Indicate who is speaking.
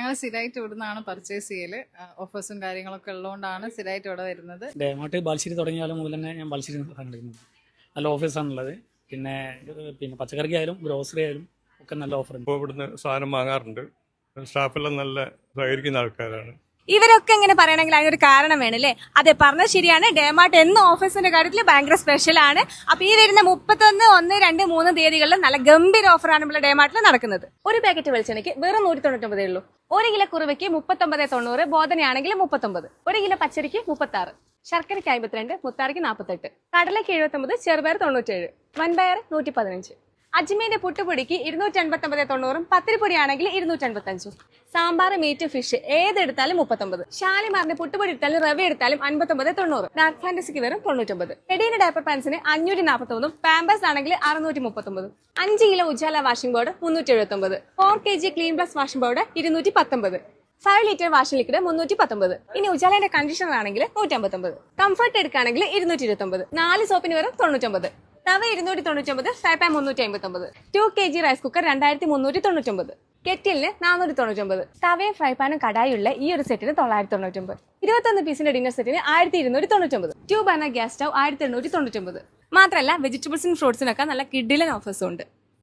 Speaker 1: ഞങ്ങൾ സ്ഥിരമായിട്ട് ഇവിടുന്നാണ് പർച്ചേസ് ചെയ്യല്. ഓഫേഴ്സും കാര്യങ്ങളൊക്കെ ഉള്ളതുകൊണ്ടാണ് സ്ഥിരമായിട്ട് ഇവിടെ വരുന്നത്.
Speaker 2: ഡേമാർട്ട് ബാലുശ്ശേരി തുടങ്ങിയ കാലം മുതൽ തന്നെ ഞാൻ ബാലുശ്ശേരി സംഘടിക്കുന്നത്. നല്ല ഓഫേഴ്സാണുള്ളത്. പിന്നെ പച്ചക്കറിക്ക് ആയാലും ഗ്രോസറി ആയാലും ഒക്കെ നല്ല ഓഫർ ഉണ്ട്.
Speaker 3: ഇപ്പോൾ ഇവിടുന്ന് സാധനം വാങ്ങാറുണ്ട്. സ്റ്റാഫെല്ലാം നല്ല സഹകരിക്കുന്ന ആൾക്കാരാണ്.
Speaker 4: ഇവരൊക്കെ എങ്ങനെ പറയണമെങ്കിൽ അതിനൊരു കാരണം വേണം അല്ലേ? അതെ, പറഞ്ഞത് ശരിയാണ്. ഡേമാർട്ട് എന്ന ഓഫീസിന്റെ കാര്യത്തിൽ ഭയങ്കര സ്പെഷ്യൽ ആണ്. അപ്പൊ ഈ വരുന്ന 31, 1, 2, 3 തീയതികളിൽ നല്ല ഗംഭീര ഓഫറാണ് നമ്മുടെ ഡേമാർട്ടിൽ നടക്കുന്നത്. ഒരു പാക്കറ്റ് വെളിച്ചെണ്ണയ്ക്ക് വെറും 199 ഉള്ളൂ. 1 കിലോ കുറുവയ്ക്ക് 39.90, ബോധനയാണെങ്കിൽ 39, 1 കിലോ പച്ചരിക്ക് 36, ശർക്കരയ്ക്ക് 52, മുത്താറിക്ക് 48, കടലയ്ക്ക് 79, ചെറുപയർ 97, വൻപയർ 115, അജ്മീന്റെ പുട്ടുപൊടിക്ക് 289.90, പത്തിരിപ്പൊടിയാണെങ്കിൽ 285, സാമ്പാർ, മീറ്റ്, ഫിഷ് ഏതെടുത്താലും 39, ഷാലിമാറിന്റെ പുട്ടുപൊടി എടുത്താലും റവ എടുത്താലും 59.90, ഡാർക്ക് ഫാന്റസിക്ക് വെറും 99, എഡീന്റെ ഡയപ്പർ പാൻസിന് 541, പാമ്പേഴ്സ് ആണെങ്കിൽ 639, 5 kilo Ujala washing powder 379, 4 kg clean plus washing powder 219, 5 litre washing liquid 319. ഇനി ഉജാലയുടെ കണ്ടീഷണർ ആണെങ്കിൽ 159, കംഫർട്ട് എടുക്കുകയാണെങ്കിൽ 229, 4 സോപ്പിന് വെറും 99, tawa 299, fry pan 359, 2 kg rice cooker 2399, കെറ്റിലിന് 499, തവയും ഫ്രൈ പാനും കടായുള്ള ഈ ഒരു സെറ്റിന് 999, 21 പീസിന്റെ ഡിന്നർ സെറ്റിന് 1299, 2 ബർണർ ഗ്യാസ് സ്റ്റൗ 1899. മാത്രമല്ല വെജിറ്റബിൾസിനും ഫ്രൂട്ട്സിനൊക്കെ നല്ല കിഡിലൻ ഓഫേഴ്സും ഉണ്ട്.